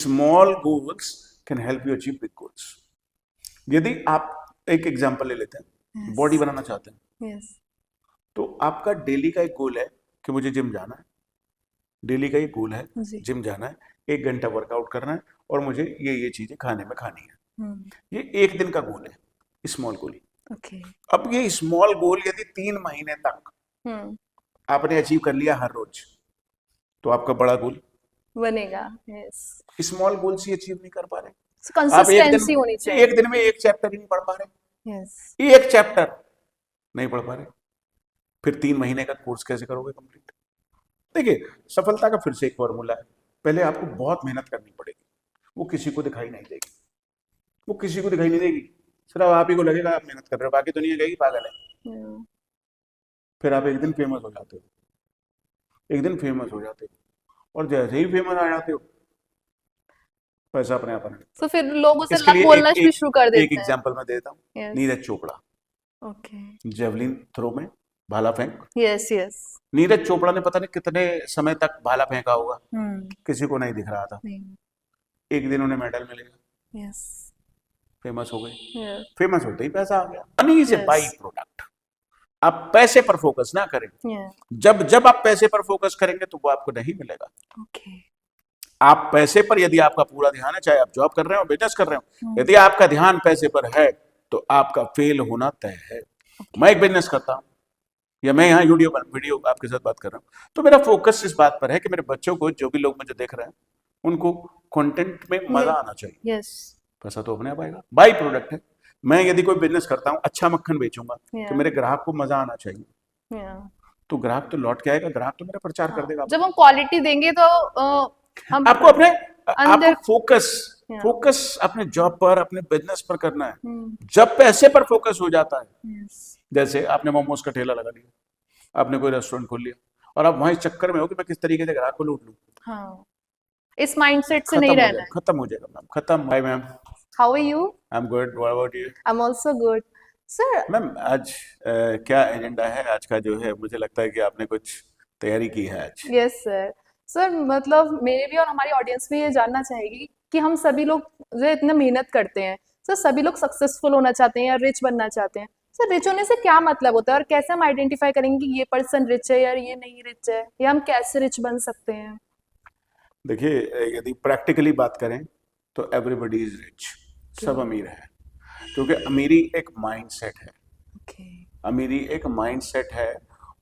Small goals can help you achieve big goals. यदि आप एक एग्जांपल ले लेते हैं, बॉडी यस बनाना चाहते हैं, यस तो आपका डेली का एक गोल है कि मुझे जिम जाना है। डेली का एक गोल है, जी। जिम जाना है, 1 घंटा वर्कआउट करना है और मुझे ये चीजें खाने में खानी है। हम्म। ये एक दिन का गोल है, स्मॉल गोल। ओके। अब ये स्मॉल गोल यदि 3 महीने तक हम्म। आपने अचीव कर लिया हर रोज, तो आपका बड़ा गोल। बनेगा। यस। स्मॉल गोल से अचीव नहीं कर पा रहे। आप कंसिस्टेंसी होनी चाहिए। एक दिन में एक चैप्टर ही नहीं पढ़ पा यस। रहे, एक चैप्टर नहीं पढ़ पा रहे, फिर 3 महीने का कोर्स कैसे करोगे कंप्लीट? देखिए, सफलता का फिर से एक फॉर्मूला है। पहले आपको बहुत मेहनत करनी पड़ेगी, वो किसी को दिखाई नहीं देगी, वो किसी को दिखाई नहीं देगी। सिर्फ आप ही को लगेगा आप मेहनत कर रहे हो, बाकी दुनिया कहेगी पागल है। हम्म। फिर आप एक दिन फेमस हो जाते हो, एक दिन फेमस हो जाते हो, और जैसे ही फेमस आ जाते हो, पैसा अपने आप आने लगता तो है। फिर लोग उसे इसके लिए बोलना एक भी एक शुरू कर एक देते हैं। एग्जाम्पल मैं देता हूँ। Yes. Neeraj Chopra, okay. Javelin throw में भाला फेंक। Yes yes. नीरज चोपड़ा ने पता नहीं कितने समय तक भाला फेंका होगा, हम्म। किसी को नहीं दिख रहा था। नहीं। एक दिन उन्हें मेडल मिलेगा, यस फेमस हो गए। यस फेमस होते ही पैसा आ गया। Money is a yes. By product. आप पैसे पर फोकस ना करें। या। जब जब आप पैसे पर फोकस करेंगे तो वो आपको नहीं मिलेगा। ओके। आप पैसे पर यदि आपका पूरा ध्यान है, चाहे आप जॉब कर रहे हो बिजनेस कर रहे हो, हम्म। यदि आपका ध्यान पैसे पर है तो आपका फेल होना तय है। ओके। मैं एक बिजनेस करता हूं, या मैं यहाँ वीडियो आपके साथ बात कर रहा हूँ, तो मेरा फोकस इस बात पर है कि मेरे बच्चों को, जो भी लोग मुझे देख रहे हैं, उनको कंटेंट में मजा आना चाहिए। यस। पैसा तो अपने आप आएगा, बाई प्रोडक्ट है। मैं यदि कोई बिजनेस करता हूँ, अच्छा मक्खन बेचूंगा, तो या मेरे ग्राहक को मजा आना चाहिए। या। तो ग्राहक तो लौट के आएगा, ग्राहक तो मेरा प्रचार कर हाँ, देगा जब अपना। हम क्वालिटी देंगे तो हम आपको अपने आपको अंदर। फोकस या। फोकस अपने जॉब पर, अपने बिजनेस पर करना है। हम्म। जब पैसे पर फोकस हो जाता है, यस। जैसे आपने मोमोज का ठेला लगा लिया, आपने कोई रेस्टोरेंट खोल लिया, और आप वहां इस चक्कर में हो कि मैं किस तरीके से ग्राहक को लूट लूं, हाँ, इस माइंडसेट से नहीं रहना है। खत्म हो जाएगा मैम, खत्म। Hi ma'am, how are you? I am good, what about you? I am also good sir. Ma'am आज क्या एजेंडा है आज का? जो है मुझे लगता है कि आपने कुछ तैयारी की है आज। Yes sir. सर मतलब मेरे भी और हमारी ऑडियंस भी ये जानना चाहेगी कि हम सभी लोग जो इतना मेहनत करते हैं, सर सभी लोग सक्सेसफुल होना चाहते हैं या रिच बनना चाहते हैं। सर रिच होने से क्या मतलब होता है और कैसे हम आइडेंटिफाई करेंगे कि ये पर्सन रिच है या ये नहीं रिच है, या हम कैसे रिच बन सकते हैं? देखिए, यदि प्रैक्टिकली बात करें तो एवरीबॉडी इज रिच, ओके। सब अमीर है। क्योंकि अमीरी एक माइंडसेट है, ओके। अमीरी एक माइंडसेट है।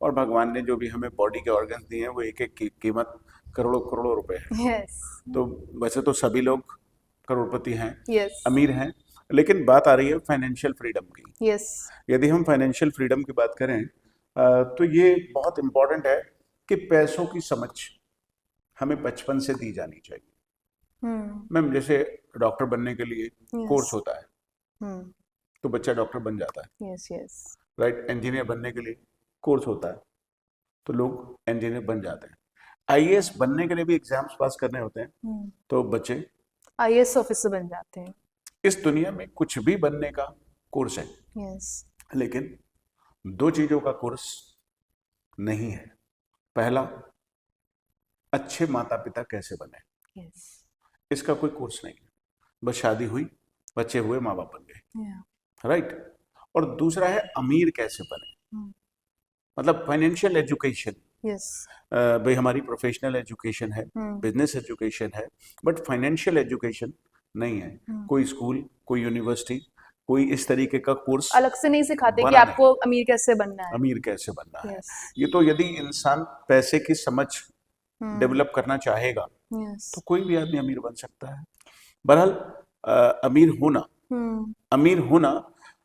और भगवान ने जो भी हमें बॉडी के ऑर्गन्स दिए हैं, वो एक एक की कीमत करोड़ों करोड़ों रुपए है। यस तो वैसे तो सभी लोग करोड़पति हैं, यस अमीर हैं, लेकिन बात आ रही है फाइनेंशियल फ्रीडम की। यस। यदि हम फाइनेंशियल फ्रीडम की बात करें, तो ये बहुत इंपॉर्टेंट है कि पैसों की समझ हमें बचपन से दी जानी चाहिए। हम्म। मैम, जैसे डॉक्टर बनने के लिए यस। कोर्स होता है, हम्म। तो बच्चा डॉक्टर बन जाता है। Yes yes. राइट, इंजीनियर बनने के लिए कोर्स होता है, तो लोग इंजीनियर बन जाते हैं। आईएएस बनने के लिए भी एग्जाम्स पास करने होते हैं, हम्म। तो बच्चे। आईएएस ऑफिसर बन जाते हैं। इस दुनिया में कुछ भी बनने का कोर्स है, यस। लेकिन दो चीजों का कोर्स नहीं है। पहला, अच्छे माता पिता कैसे बने, यस। इसका कोई कोर्स नहीं है। बस शादी हुई, बच्चे हुए, माँ बाप बन गए। या। राइट। और दूसरा है अमीर कैसे बने, मतलब फाइनेंशियल एजुकेशन। यस। भाई हमारी प्रोफेशनल एजुकेशन है, हम्म। बिजनेस एजुकेशन है, बट फाइनेंशियल एजुकेशन नहीं है। कोई स्कूल, कोई यूनिवर्सिटी, कोई इस तरीके का कोर्स अलग से नहीं सिखाते कि बना नहीं। आपको अमीर कैसे बनना है। अमीर कैसे बनना है, यस। ये तो यदि इंसान पैसे की समझ हम्म। डेवलप करना चाहेगा, यस। तो कोई भी आदमी अमीर बन सकता है। बहरहाल, अमीर होना, हम्म। अमीर होना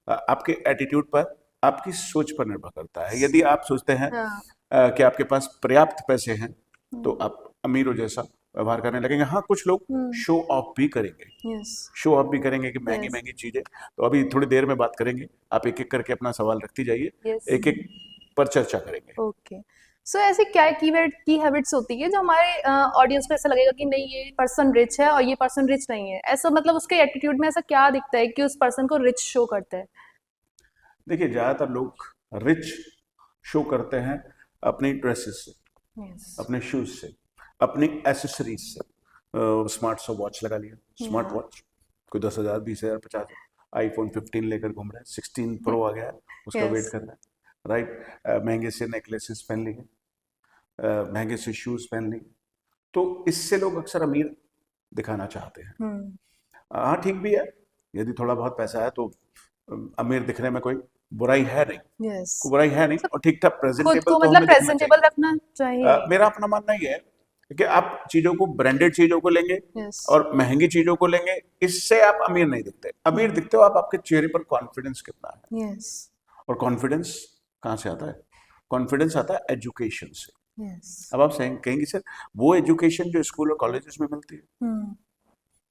आपके एटीट्यूड पर, आपकी सोच पर निर्भर करता है। यदि आप सोचते हैं हाँ। कि आपके पास पर्याप्त पैसे हैं, तो हम्म। आप अमीरों जैसा व्यवहार करने लगेंगे। हाँ, कुछ लोग हम्म। शो ऑफ भी करेंगे, यस शो ऑफ भी करेंगे कि महंगी यस महंगी चीजें। तो अभी थोड़ी देर में बात करेंगे, आप एक एक करके अपना सवाल रखती जाइए, यस। एक एक पर चर्चा करेंगे। ओके। सो ऐसी क्या कीवर्ड की हैबिट्स होती है जो हमारे ऑडियंस को ऐसा लगेगा कि नहीं ये पर्सन रिच है और ये पर्सन रिच नहीं है, ऐसा मतलब उसके एटीट्यूड में ऐसा क्या दिखता है कि उस पर्सन को रिच शो करता है? देखिए, ज्यादातर लोग रिच शो करते हैं अपनी ड्रेसेस से, यस। अपने शूज से, अपनी एसेसरीज से। स्मार्ट सा वॉच लगा लिया, स्मार्ट Yeah. वॉच, कोई 10,000 20,000 50,000, आईफोन 15 लेकर घूम रहा है, 16 प्रो आ गया है, उसका वेट Yes. कर रहा है, राइट। महंगे से नेकलेसेस पहन लिए, महंगे से शूज पहन लिए। तो इससे लोग अक्सर अमीर दिखाना चाहते हैं। Hmm. हाँ ठीक भी है, यदि थोड़ा बहुत पैसा है तो अमीर दिखने में कोई बुराई है नहीं, Yes. कोई बुराई है नहीं, So, और ठीक ठाक खुद प्रेजेंटेबल को तो मतलब हमें दिखना प्रेजेंटेबल चाहिए। रखना चाहिए। मेरा अपना मानना ये है कि आप चीजों को, ब्रांडेड चीजों को लेंगे Yes. और महंगी चीजों को लेंगे, इससे आप अमीर नहीं दिखते। अमीर दिखते हो आप, आपके चेहरे पर कॉन्फिडेंस कितना है। Yes. और कॉन्फिडेंस कहाँ से आता है? कॉन्फिडेंस आता है एजुकेशन से। Yes. अब आप कहेंगे सर वो एजुकेशन जो स्कूल और कॉलेजेस में मिलती है, Hmm.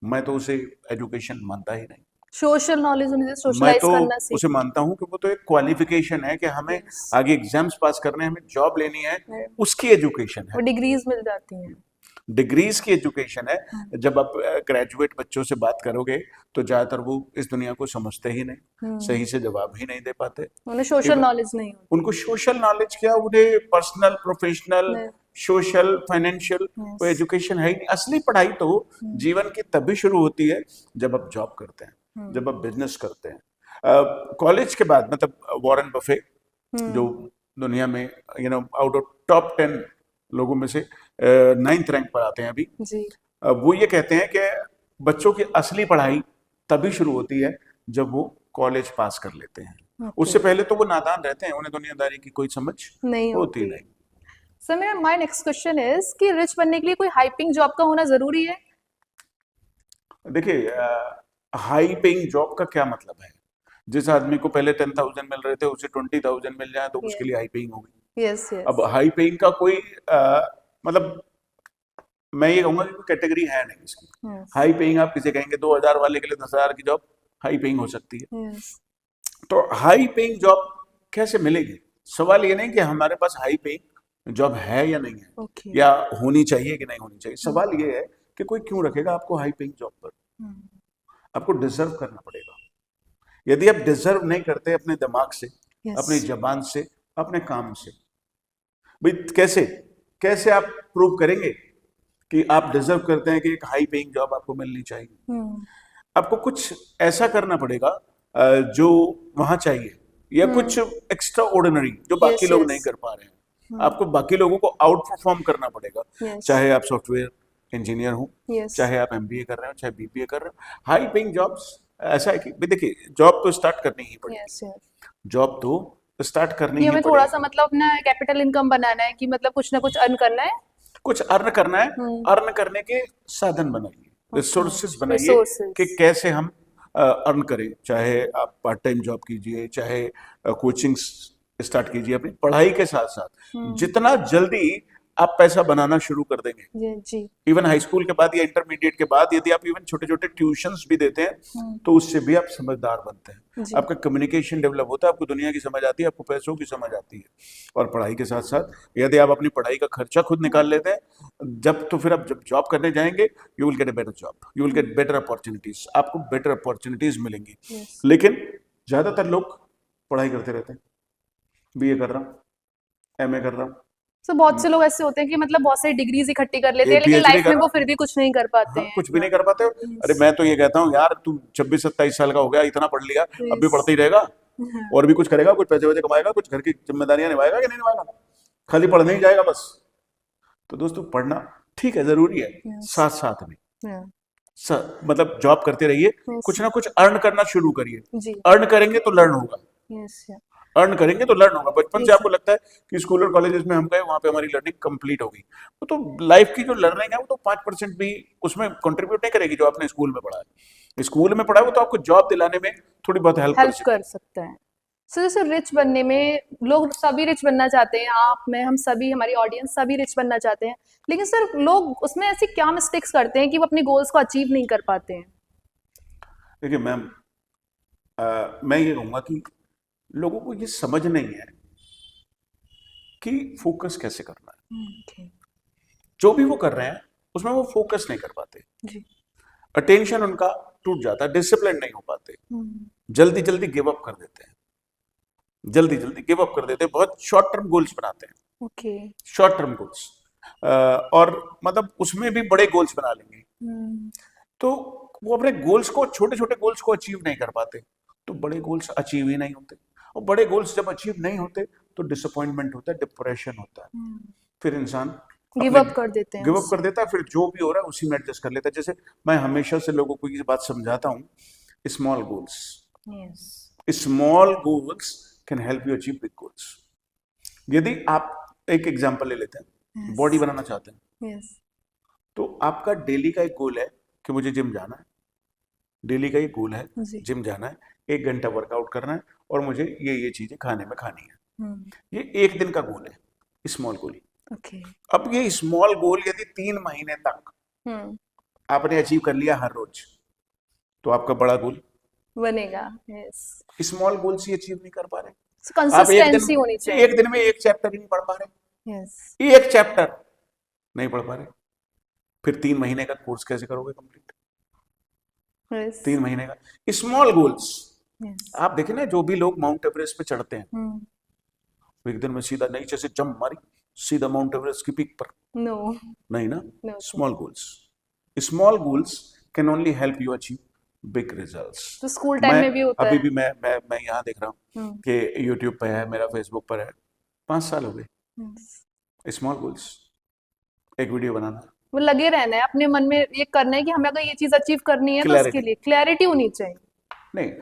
मैं तो उसे एजुकेशन मानता ही नहीं। सोशल नॉलेज उन्हें मैं सोशलाइज तो करना उसे सीख। मानता हूँ कि वो तो एक क्वालिफिकेशन है कि हमें Yes. आगे एग्जाम्स पास करने हैं, हमें जॉब लेनी है, Right. उसकी एजुकेशन है। वो डिग्रीज मिल जाती हैं। डिग्रीज की एजुकेशन है। जब आप ग्रेजुएट बच्चों से बात करोगे तो ज्यादातर वो इस दुनिया को समझते ही नहीं, सही से जवाब ही नहीं दे पाते। उन्हें सोशल Even नॉलेज नहीं होती। उनको सोशल नॉलेज क्या, उन्हें पर्सनल, प्रोफेशनल, नहीं। सोशल, फाइनेंशियल कोई Yes. एजुकेशन है ही नहीं। असली पढ़ाई तो जीवन की तभी शुरू होती है जब आप जॉब करते हैं, जब आप बिजनेस करते हैं। कॉलेज के बाद, मतलब वॉरेन बफे जो दुनिया में आउट ऑफ टॉप 10 लोगों में से 9th रैंक पर आते हैं अभी, जी। वो ये कहते हैं कि बच्चों की असली पढ़ाई तभी शुरू होती है जब वो कॉलेज पास कर लेते हैं। Okay. उससे पहले तो वो नादान रहते हैं, उन्हें दुनियादारी की कोई समझ नहीं होती होती। नहीं। सर मेरा माय नेक्स्ट क्वेश्चन इज कि रिच बनने के लिए कोई हाइपिंग जॉब का होना जरूरी है? देखिए, हाई पेइंग जॉब का क्या मतलब है? जिस आदमी को पहले 10,000 मिल रहे थे उसे 20,000 मिल जाए तो उसके लिए हाई पेइंग होगी। Yes yes. अब हाई पेइंग का कोई मतलब मैं ये कहूंगा कि कोई कैटेगरी है नहीं इसकी। हाई पेइंग आप किसे कहेंगे? 2,000 वाले के लिए 10,000 की जॉब हाई पेइंग हो सकती है। यस। तो हाई पेइंग जॉब कैसे मिलेगी? सवाल ये नहीं कि हमारे पास हाई पेइंग जॉब है या नहीं है, ओके। या होनी चाहिए कि नहीं होनी चाहिए। सवाल ये है कि कोई क्यों रखेगा आपको हाई पेइंग जॉब पर? आपको डिजर्व करना पड़ेगा। यदि आप डिजर्व नहीं करते अपने दिमाग से, अपनी जबान से, अपने काम से, भाई कैसे कैसे आप प्रूव करेंगे कि आप डिजर्व करते हैं कि एक हाई पेइंग जॉब आपको मिलनी चाहिए? आपको कुछ ऐसा करना पड़ेगा जो वहां चाहिए, या कुछ एक्स्ट्रा ऑर्डिनरी जो बाकी लोग नहीं कर पा रहे हैं। आपको बाकी लोगों को आउट परफॉर्म करना पड़ेगा। Yes. चाहे आप सॉफ्टवेयर इंजीनियर हो, Yes. चाहे आप एमबीए कर रहे हो, चाहे बीबीए कर रहे हो। हाई पेइंग जॉब्स ऐसा है कि भाई देखिए, जॉब तो स्टार्ट करनी ही पड़ेगी। Yes yes. जॉब तो स्टार्ट करनी कि ही हमें थोड़ा सा पड़ेगी। मतलब अपना कैपिटल इनकम बनाना है, कि मतलब कुछ ना कुछ अर्न करना है। कुछ अर्न करना है, अर्न करने के साधन बनाइए, रिसोर्सेज बनाइए Resources. कि कैसे हम अर्न करें। चाहे आप पार्ट टाइम जॉब कीजिए, चाहे कोचिंग स्टार्ट कीजिए, अपनी पढ़ाई के साथ साथ जितना जल्दी आप पैसा बनाना शुरू कर देंगे, जी। इवन हाई स्कूल के बाद या इंटरमीडिएट के बाद, यदि आप इवन छोटे छोटे ट्यूशंस भी देते हैं तो उससे भी आप समझदार बनते हैं। जी। आपका कम्युनिकेशन डेवलप होता है, आपको दुनिया की समझ आती है, आपको पैसों की समझ आती है। और पढ़ाई के साथ साथ यदि आप अपनी पढ़ाई का खर्चा खुद निकाल लेते हैं, जब फिर आप जब जॉब करने जाएंगे, you will get a better job, you will get better opportunities, आपको बेटर अपॉर्चुनिटीज मिलेंगी। Yes. लेकिन ज्यादातर लोग पढ़ाई करते रहते हैं, बीए कर रहा हूँ, एमए कर रहा हूँ, तो बहुत से लोग ऐसे होते हैं कि मतलब बहुत सारी डिग्रीज इकट्ठी कर लेते ये हैं, लेकिन PhD लाइफ कर में रहा वो हूँ। फिर भी कुछ नहीं कर पाते हाँ, हैं। कुछ भी नहीं कर पाते हो। अरे मैं तो ये कहता हूँ यार, तू 26-27 साल का हो गया, इतना पढ़ लिया, अब भी पढ़ते ही रहेगा? और भी कुछ करेगा? कुछ पैसे वैसे कमाएगा? कुछ घर की जिम्मेदारियां निभाएगा कि नहीं निभाएगा? खाली पढ़ने ही जाएगा बस? तो दोस्तों, पढ़ना ठीक है, जरूरी है, साथ साथ में Yeah. मतलब जॉब करते रहिए, कुछ ना कुछ अर्न करना शुरू करिए। जी। अर्न करेंगे तो लर्न होगा, Yes, yeah. अर्न करेंगे तो लर्न होगा। बचपन जी, से आपको लगता है कि स्कूल और कॉलेजेस में हम गए, वहां पे हमारी लर्निंग कंप्लीट हो गई, वो तो लाइफ की जो लर्निंग है वो तो 5% भी उसमें कंट्रीब्यूट नहीं करेगी जो आपने स्कूल में पढ़ा है। स्कूल में पढ़ा है वो तो आपको जॉब दिलाने में थोड़ी बहुत हेल्प कर सकता है। सो जैसे रिच बनने में, लोग सभी रिच बनना चाहते हैं, आप, मैं, हम सभी, हमारी ऑडियंस सभी रिच बनना चाहते हैं, लेकिन सर लोग उसमें ऐसी क्या मिस्टेक्स करते हैं कि वो अपने गोल्स को अचीव नहीं कर पाते हैं? देखिए मैम, मैं ये कहूँगा कि लोगों को ये समझ नहीं है कि फोकस कैसे करना है। Okay. जो भी वो कर रहे हैं उसमें वो फोकस नहीं कर पाते, जी। अटेंशन उनका टूट जाता है, डिसिप्लिन नहीं हो पाते, जल्दी जल्दी गिव अप कर देते हैं, जल्दी जल्दी गिव अप कर देते हैं, बहुत शॉर्ट टर्म गोल्स बनाते हैं, ओके। Short term goals. और मतलब उसमें भी बड़े गोल्स बना लेंगे, तो वो अपने गोल्स को, छोटे छोटे गोल्स को अचीव नहीं कर पाते, तो बड़े गोल्स अचीव ही नहीं होते, और बड़े गोल्स जब अचीव नहीं होते तो डिसअपॉइंटमेंट होता है, डिप्रेशन होता है, फिर इंसान गिव अप कर देते हैं गिव अप उससे। कर देता है, फिर जो भी हो रहा है उसी में एडजस्ट कर लेता है। जैसे मैं हमेशा से लोगों को ये बात समझाता हूँ, small goals, yes small goals can help you achieve big goals. यदि आप एक एग्जांपल ले लेते हैं, बॉडी यस बनाना चाहते हैं, यस तो आपका डेली का एक गोल है कि मुझे जिम जाना है, डेली का एक गोल है जी जिम जाना है, 1 घंटा वर्कआउट करना है, और मुझे ये चीजें खाने में खानी है। हम्म ये एक दिन का गोल है, स्मॉल गोल। ओके अब ये स्मॉल गोल यदि 3 महीने तक हम्म आपने अचीव कर लिया हर रोज, तो आपका बड़ा गोल। बनेगा यस स्मॉल गोल से अचीव नहीं कर पा रहे, आप कंसिस्टेंसी होनी चाहिए एक दिन में एक चैप्टर ही नहीं पढ़ पा रहे, यस एक चैप्टर नहीं पढ़ पा रहे, फिर 3 महीने का कोर्स कैसे करोगे कंप्लीट? यस 3 महीने का स्मॉल गोल्स। यस आप देखें ना, जो भी लोग माउंट एवरेस्ट पे चढ़ते हैं, हम्म वो एक दिन में सीधा नीचे से जंप मारी, सीधा माउंट एवरेस्ट की पीक पर, नो नहीं ना। Know small goals, small goals can only help you achieve big results. तो स्कूल टाइम मैं में भी होता अभी है भी मैं यहाँ देख रहा हूँ हम्म कि यूट्यूब पे है मेरा, फेसबुक पर है, 5 साल हो गए। yes. स्मॉल गोल्स, एक वीडियो बनाना, वो लगे रहना है अपने मन में, ये करना है कि हमें अगर ये चीज अचीव करनी है तो उसके क्लैरिटी, लिए क्लैरिटी होनी चाहिए नहीं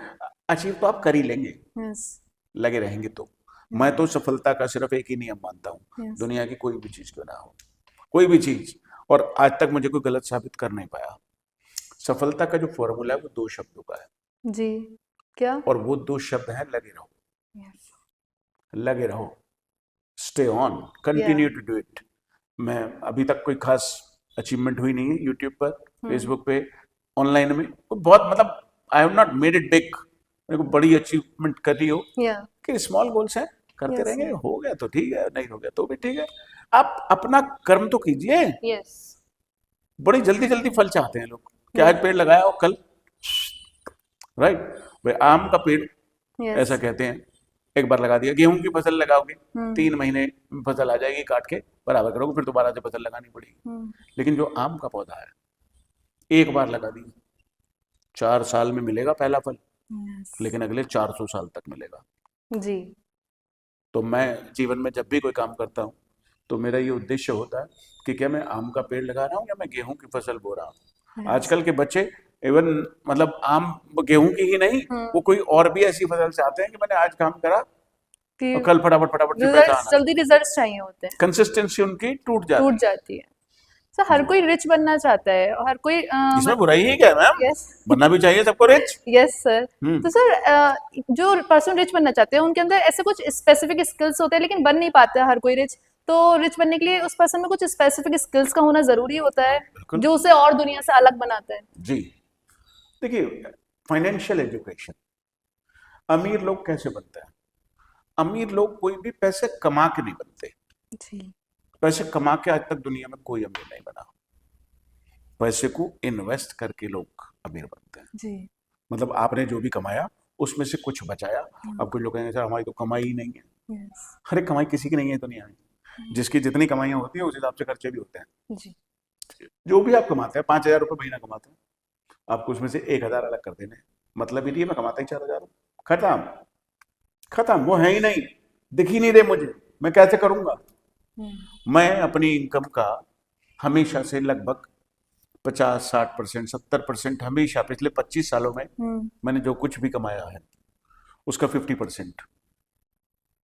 अचीव तो आप कर ही लेंगे, यस लगे रहेंगे तो। मैं तो सफलता का सिर्फ एक ही नियम मानता हूँ, यस दुनिया की कोई भी चीज क्यों ना हो, कोई भी चीज, और आज तक मुझे कोई गलत साबित कर नहीं पाया। सफलता का जो फॉर्मूला है वो 2 शब्दों का है, जी क्या और वो 2 शब्द हैं लगे रहो, यस लगे रहो, स्टे ऑन, या कंटिन्यू टू डू इट। मैं अभी तक कोई खास अचीवमेंट हुई नहीं है यूट्यूब पर, फेसबुक पे, ऑनलाइन में बहुत, मतलब I have not made it big, मेरे को बड़ी अचीवमेंट करी हो, या कि स्मॉल गोल्स हैं, करते यस रहेंगे, हो गया तो ठीक है, नहीं हो गया तो भी ठीक है। आप अपना कर्म तो कीजिए। यस बड़ी जल्दी जल्दी फल चाहते हैं लोग कि या आज पेड़ लगाया और कल, राइट। भाई आम का पेड़ यस ऐसा कहते हैं, एक बार लगा दिया, गेहूं की फसल लगाओगे, हम्म 3 महीने में फसल आ जाएगी, काट के बराबर करोगे, फिर दोबारा से फसल लगानी पड़ेगी। हम्म लेकिन जो आम का पौधा है, एक बार लगा दिया, 4 साल में मिलेगा पहला फल, यस लेकिन अगले 400 साल तक मिलेगा। जी तो मैं जीवन में जब भी कोई काम करता हूँ, तो मेरा ये उद्देश्य होता है कि क्या मैं आम का पेड़ लगा रहा हूँ या मैं गेहूं की फसल बो रहा हूँ। यस आजकल के बच्चे इवन, मतलब आम गेहूं की ही नहीं, वो कोई और भी ऐसी फसल चाहते हैं कि मैंने आज काम करा कि और कल फटाफट फटाफट से पैसा रिजल्ट्स, आना जल्दी चाहिए, रिजल्ट्स चाहिए होते हैं, कंसिस्टेंसी उनकी टूट जाती टूट है। जाती है। सर हर जी, कोई रिच बनना चाहता है, और हर कोई इसमें बुराई ही क्या है मैम, यस बनना भी चाहिए सबको रिच। Yes sir. हम्म, तो सर जो पर्सन रिच बनना चाहते हैं उनके अंदर ऐसे कुछ स्पेसिफिक स्किल्स होते हैं, लेकिन बन नहीं पाता हर कोई रिच। तो रिच बनने के लिए उस पर्सन में कुछ स्पेसिफिक स्किल्स का होना जरूरी होता है, बिल्कुल। जो उसे और दुनिया से अलग बनाता है। जी, देखिए, फाइनेंशियल एजुकेशन, अमीर लोग कैसे बनते हैं? अमीर लोग कोई भी पैसे कमा के नहीं बनते, जी पैसे कमा के आज तक दुनिया में कोई अमीर नहीं बना, पैसे को इन्वेस्ट करके लोग अमीर बनते हैं। जी मतलब आपने जो भी कमाया उसमें से कुछ बचाया। अब कुछ लोग कहेंगे सर हमारी तो कमाई ही नहीं है, यस अरे कमाई किसी की नहीं है दुनिया में, जिसकी जितनी कमाइयाँ होती हैं उस हिसाब से खर्चे भी होते हैं। जी जो भी आप कमाते हैं, 5,000 रुपये महीना कमाते हैं, आपको उसमें से 1,000 अलग कर देने हैं। मतलब ये नहीं है मैं कमाता ही 4,000 हूं। खत्म, खत्म, वो है ही नहीं, दिख ही नहीं रहे मुझे, मैं कैसे करूंगा? मैं अपनी इनकम का हमेशा से लगभग 50-60%, 70% हमेशा पिछले 25 सालों में मैंने जो कुछ भी कमाया है उसका 50%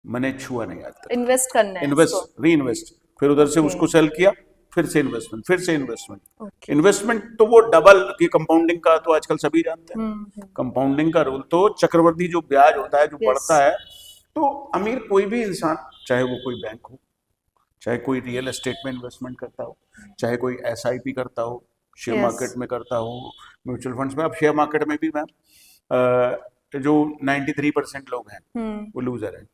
मैंने छुआ नहीं आज तक। इन्वेस्ट करना है इन्वेस्ट, उसको। री इन्वेस्ट, फिर उधर से ओके उसको सेल किया, फिर से इन्वेस्टमेंट, फिर से इन्वेस्टमेंट। ओके इन्वेस्टमेंट तो वो डबल की, कंपाउंडिंग का तो आजकल सभी जानते हैं। कंपाउंडिंग का रूल तो चक्रवृद्धि जो ब्याज होता है, जो यस बढ़ता है, तो अमीर कोई भी इंसान, चाहे वो कोई बैंक हो, चाहे कोई रियल एस्टेट में इन्वेस्टमेंट करता हो, चाहे कोई एसआईपी करता हो, शेयर यस मार्केट में करता हो, म्यूचुअल फंड्स में। अब शेयर मार्केट में भी मैम जो 93% लोग हैं वो लूजर है,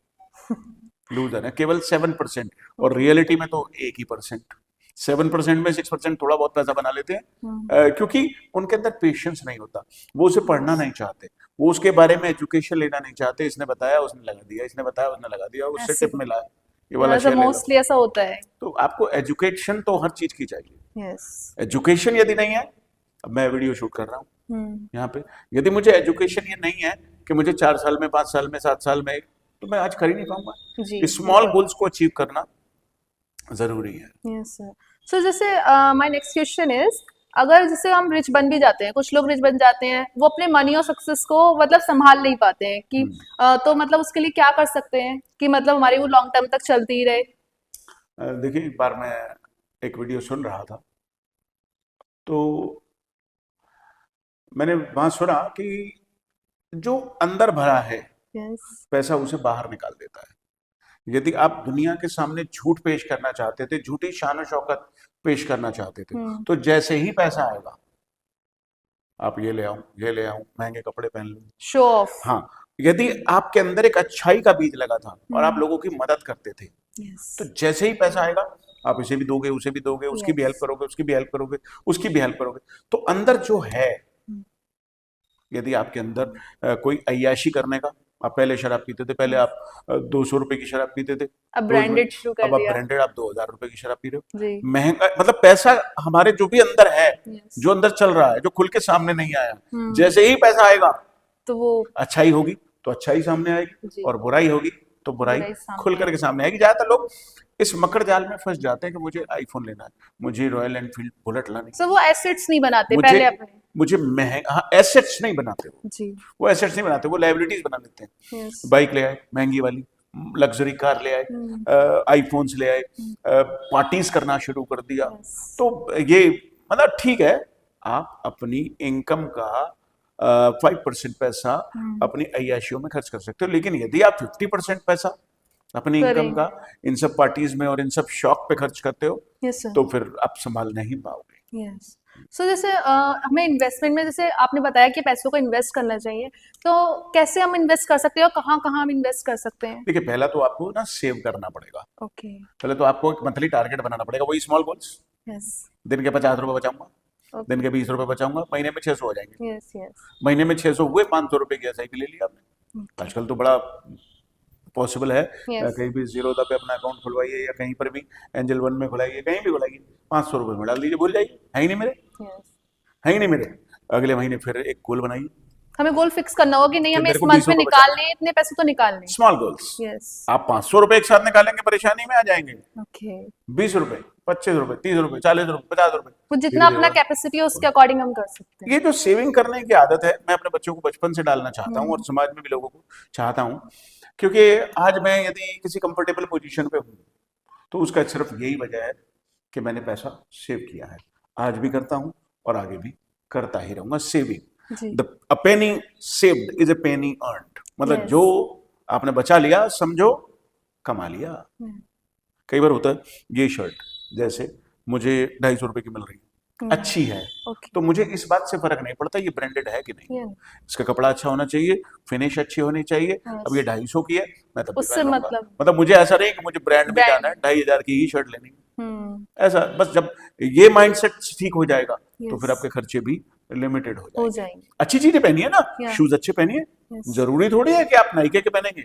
लूजर है, केवल 7%, और रियलिटी में तो 1% 7% में 6% थोड़ा बहुत पैसा बना लेते हैं, क्योंकि उनके अंदर पेशेंस नहीं होता, वो उसे पढ़ना नहीं चाहते, वो उसके बारे में एजुकेशन लेना नहीं चाहते। इसने बताया उसने लगा दिया, इसने बताया उसने लगा दिया, उससे ऐसे टिप मिला, ये वाला शेयर ले लो। मोस्टली ऐसा होता है। तो आपको एजुकेशन तो हर चीज की चाहिए। यस। एजुकेशन यदि नहीं है, अब मैं वीडियो शूट कर रहा हूँ यहाँ पे, यदि मुझे एजुकेशन ये नहीं है कि मुझे 4 साल में, 5 साल में, 7 साल में, तो मैं आज कर ही नहीं पाऊंगा। जी। स्मॉल गोल्स को अचीव करना जरूरी है। Yes sir. सो जैसे माय नेक्स्ट क्वेश्चन इज, अगर जैसे हम रिच बन भी जाते हैं, कुछ लोग रिच बन जाते हैं, वो अपने मनी और सक्सेस को मतलब संभाल नहीं पाते हैं कि तो मतलब उसके लिए क्या कर सकते हैं कि मतलब हमारी वो लॉन्ग टर्म तक चलती ही रहे? देखिए, एक बार मैं एक वीडियो सुन रहा था, तो मैंने वहां सुना कि जो अंदर भरा है यस। पैसा उसे बाहर निकाल देता है। यदि आप दुनिया के सामने झूठ पेश करना चाहते थे, झूठी शान शौकत पेश करना चाहते थे, तो जैसे ही पैसा आएगा, आप ये ले आऊं, ये ले आऊं, महंगे कपड़े पहन लूं, शो ऑफ। हाँ, यदि आपके अंदर एक अच्छाई का बीज लगा था और आप लोगों की मदद करते थे, यस। तो जैसे ही पैसा आएगा, आप इसे भी दोगे, उसे भी दोगे, उसकी भी हेल्प यस। करोगे, उसकी भी हेल्प करोगे, उसकी भी हेल्प करोगे। तो अंदर जो है, यदि आपके अंदर कोई अय्याशी करने का, आप पहले शराब पीते थे, पहले आप 200 रुपए की शराब पीते थे अब रोज में, ब्रांडेड शुरू कर अब आप दिया। ब्रांडेड, आप 2000 रुपए की शराब पी रहे हो। जी। महंगा मतलब पैसा हमारे जो भी अंदर है, यस। जो अंदर चल रहा है, जो खुल के सामने नहीं आया, हम्म। जैसे ही पैसा आएगा, तो वो अच्छाई होगी तो अच्छाई सामने आएगी, जी। और बुराई होगी तो बुराई बुराई सामने खुल करके सामने आएगी। ज्यादातर लोग इस मकड़ जाल में फंस जाते हैं कि मुझे आईफोन लेना है, मुझे रॉयल एनफील्ड बुलेट लानी, सो वो एसेट्स नहीं बनाते मुझे पहले अपने। मुझे महंगा, हाँ, एसेट्स नहीं बनाते जी। वो एसेट्स नहीं बनाते, वो लाइबिलिटीज बना लेते हैं। यस। बाइक ले आए महंगी वाली, लग्जरी कार ले आए, आईफोन्स ले आए, पार्टीज करना शुरू कर दिया। यस। तो ये मतलब ठीक है, आप अपनी इनकम का 5% पैसा अपनी अय्याशियों में खर्च कर सकते हो, लेकिन यदि आप 50% पैसा अपनी इनकम का करेंगे। इन सब पार्टीज में और इन सब शौक पे खर्च करते हो, यस सर। तो फिर आप संभाल नहीं पाओगे। यस। सो जैसे हमें इन्वेस्टमेंट में, जैसे आपने बताया कि पैसों को इन्वेस्ट करना चाहिए, तो कैसे हम इन्वेस्ट कर सकते हैं और कहाँ कहाँ हम इन्वेस्ट कर सकते हैं? देखिए, पहला तो आपको ना सेव करना पड़ेगा। ओके। पहले तो आपको एक मंथली टारगेट बनाना पड़ेगा, वही स्मॉल गोल्स। यस। दिन के 50 रुपए बचाऊंगा, ओके। दिन के 20 रुपए बचाऊंगा, महीने में 600 हो जाएंगे। यस। यस। महीने में 600 हुए, 500 रुपए की एसआईपी ले लिया आपने। आजकल तो बड़ा पॉसिबल है, यस। कहीं भी जीरोधा पे अपना अकाउंट खुलवाइए, या कहीं पर भी एंजल वन में खुलाइए, कहीं भी खुलाइए, 500 रुपए में डाल दीजिए, भूल जाइए, है ही नहीं मेरे, यस। है ही नहीं मेरे। अगले महीने फिर एक गोल बनाइए हमें गोल फिक्स करना होगा कि नहीं, कि हमें मेरे इस को मंथ 20 में रुपए निकालने हैं, इतने पैसे तो निकालने हैं। Small goals. यस। आप 500 रुपए एक साथ निकालेंगे, परेशानी में आ जाएंगे। ओके। 20 रुपए, 25 रुपए, 30 रुपए, 40 रुपए, 50 रुपए, वो जितना धीरे धीरे अपना बढ़। कैपेसिटी है उसके अकॉर्डिंग हम कर सकते हैं। ये जो सेविंग करने की आदत है, मैं अपने बच्चों को बचपन से डालना चाहता हूँ, और समाज में भी लोगों को चाहता हूँ, क्योंकि आज मैं यदि किसी कंफर्टेबल पोजीशन पे हूँ, तो उसका सिर्फ यही वजह है कि मैंने पैसा सेव किया है। आज भी करता हूँ और आगे भी करता ही रहूंगा। सेविंग, जी। A penny saved is a penny earned, मतलब यस। जो आपने बचा लिया, समझो कमा लिया। कई बार होता है, ये शर्ट जैसे मुझे 250 रुपए की मिल रही है, अच्छी है, ओके। तो मुझे इस बात से फर्क नहीं पड़ता ये ब्रांडेड है कि नहीं, इसका कपड़ा अच्छा होना चाहिए, फिनिश अच्छी होनी चाहिए। अब ये 250 की है, मैं तब भी उससे पहन लूंगा। मतलब मतलब मुझे ऐसा नहीं कि मुझे ब्रांड में ब्रांड। जाना है, 2500 की ही शर्ट लेनी है। ऐसा बस, जब ये माइंडसेट ठीक हो जाएगा, तो फिर आपके खर्चे भी लिमिटेड हो हो जाएंगे। जाएंगे। अच्छी चीजें पहनिए ना, या। शूज अच्छे पहनिए, यस। जरूरी थोड़ी है कि आप नाइके के पहनेंगे,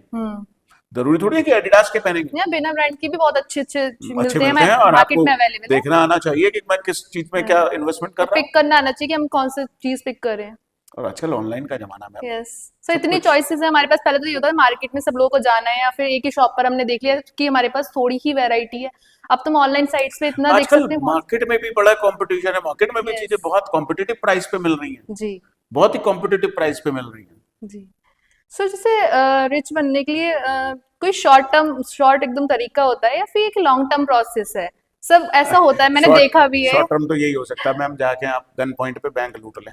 जरूरी थोड़ी है कि एडिडास के पहनेंगे। या बिना ब्रांड की भी बहुत अच्छे अच्छे अच्छे मिलते हैं, मिलते हैं, और मार्केट आपको में अवेलेबल है। देखना आना चाहिए कि मैं किस चीज में क्या इन्वेस्टमेंट कर और रहा हूँ। पिक करना आना चाहिए कि हम कौन सी चीज पिक करें। और आजकल ऑनलाइन का जमाना है, यस। सो सब इतनी कुछ। चॉइसेस है हमारे पास। पहले तो ये होता था मार्केट में सब लोगों को जाना है, या फिर एक ही शॉप पर हमने देख लिया कि हमारे पास थोड़ी ही वैरायटी है। अब तुम ऑनलाइन साइट्स पे इतना देख आजकल सकते हैं। मार्केट में भी बड़ा कंपटीशन है, मार्केट में भी Yes. चीजें बहुत कॉम्पिटिटिव प्राइस पे मिल रही हैं, जी। बहुत ही कॉम्पिटिटिव प्राइस पे मिल रही हैं। जी। सो जैसे रिच बनने के लिए कोई शॉर्ट एकदम तरीका होता है, या फिर एक लॉन्ग टर्म प्रोसेस है? सब ऐसा होता है, मैंने देखा भी है। शॉर्ट टर्म तो यही हो सकता है, मैम, जाके आप गन पॉइंट पे बैंक लूट लें,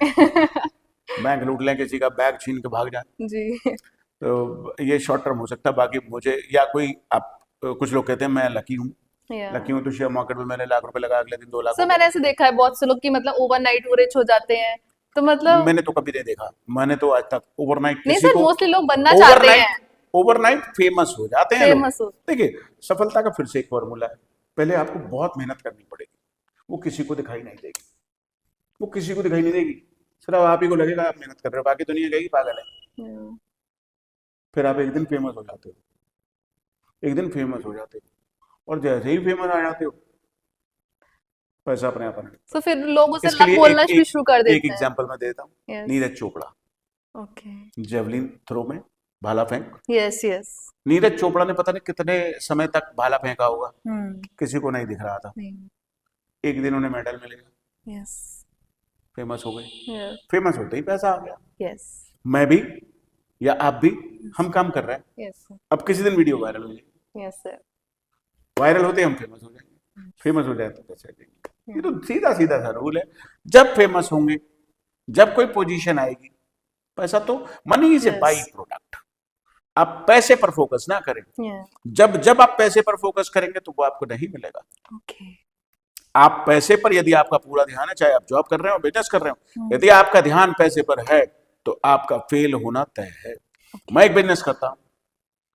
बैंक लूट लें, किसी का बैग छीन के भाग जाए, जी। तो ये शॉर्ट टर्म हो सकता है। बाकी मुझे, या कोई आप, कुछ लोग कहते हैं मैं लकी हूँ, लकी हूँ तो शेयर मार्केट में मैंने लाख रुपए लगा, अगले दिन 2 लाख सो हो मैंने गए। ऐसे देखा है बहुत से लोग कि मतलब ओवरनाइट वो रिच हो जाते हैं, तो मतलब मैंने तो कभी नहीं देखा, मैंने तो आज तक ओवरनाइट नहीं किसी सर, को, मोस्टली लोग बनना चाहते हैं, ओवरनाइट फेमस हो जाते हैं लोग। फेमस हो। देखिए, सफलता का फिर से एक फॉर्मूला है, पहले आपको बहुत मेहनत करनी पड़ेगी, वो किसी को दिखाई नहीं देगी, वो किसी को दिखाई नहीं देगी, सिर्फ आप ही को लगेगा आप मेहनत कर रहे हो, बाकी दुनिया कहेगी पागल है। फिर आप एक दिन फेमस हो जाते हो, एक दिन फेमस हो जाते हो, और जैसे ही फेमस आ जाते हो पैसा अपने आप आने लगता तो फिर लोग उसे है। इसके लिए बोलना एक भी एक शुरू कर एक देते हैं। एग्जांपल मैं देता हूँ। Yes. Neeraj Chopra, okay. Javelin throw में भाला फेंक। Yes yes. नीरज चोपड़ा ने पता नहीं कितने समय तक भाला फेंका होगा, हम्म। किसी को नहीं दिख रहा था। नहीं। एक दिन उन्हें मेडल मिल गया, यस। फेमस हो गए। यस। फेमस होते ही पैसा आ गया। यस। मैं भी या आप भी, हम काम कर रहे हैं। Yes sir. अब किसी दिन वीडियो वायरल हो जाएगी, यस सर। वायरल होते ही हम फेमस हो जाएंगे, फेमस हो जाए तो पैसे आ जाएंगे। ये तो सीधा सीधा सा रूल है। जब फेमस होंगे, जब कोई पोजीशन आएगी, पैसा तो money is a by yes. Product. आप पैसे पर फोकस ना करें। या। जब जब आप पैसे पर फोकस करेंगे तो वो आपको नहीं मिलेगा। ओके। आप पैसे पर यदि आपका पूरा ध्यान है, चाहे आप जॉब कर रहे हो बिजनेस कर रहे हो, यदि आपका ध्यान पैसे पर है तो आपका फेल होना तय है। मैं एक बिजनेस करता हूं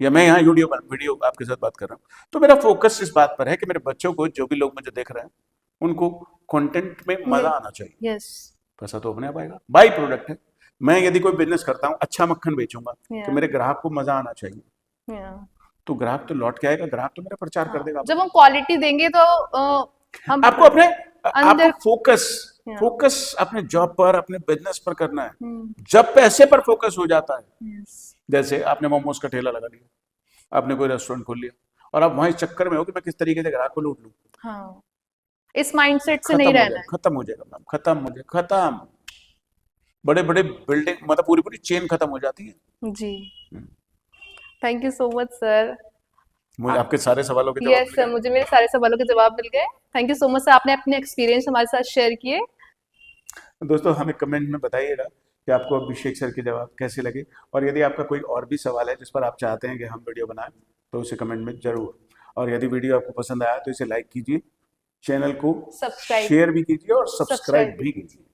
या मैं यहाँ वीडियो आपके साथ बात कर रहा हूँ, तो मेरा फोकस इस बात पर है कि मेरे बच्चों को, जो भी लोग मुझे देख रहे हैं, उनको कंटेंट में मजा आना चाहिए। यस। पैसा तो अपने आप आएगा, बाई प्रोडक्ट है। मैं यदि कोई बिजनेस करता हूँ, अच्छा मक्खन बेचूंगा, तो मेरे ग्राहक को मजा आना चाहिए। या। तो ग्राहक तो लौट के आएगा, ग्राहक तो मेरा प्रचार कर देगा। जब हम क्वालिटी देंगे तो हम आपको अपने आपको अंदर। फोकस अपने जॉब पर, अपने बिजनेस पर करना है। हम्म। जब पैसे पर फोकस हो जाता है, यस। जैसे आपने मोमोज का ठेला लगा लिया, आपने कोई रेस्टोरेंट खोल लिया, और आप वहां इस चक्कर में हो कि मैं किस तरीके से ग्राहक को लूट लूं, हाँ, इस माइंडसेट से खत्म नहीं हो रहना जाएगा, है। खत्म हो जाएगा मैम, खत्म। बड़े बड़े बिल्डिंग, मतलब पूरी पूरी चेन खत्म हो जाती है। जी। Thank you so much sir. मुझे आपके सारे सवालों के जवाब यस मिल सर, गए। मुझे मेरे सारे सवालों के जवाब मिल गए। Thank you so much sir, आपने अपने एक्सपीरियंस हमारे साथ शेयर किए। दोस्तों, हमें कमेंट में बताइएगा कि आपको अभिषेक सर के जवाब कैसे लगे, और यदि आपका कोई और भी सवाल है जिस पर आप चाहते हैं कि हम वीडियो बनाएं, तो उसे कमेंट में जरूर। और यदि वीडियो आपको पसंद आया तो इसे लाइक कीजिए, चैनल को सब्सक्राइब शेयर भी कीजिए और सब्सक्राइब सब्सक्राइब भी कीजिए।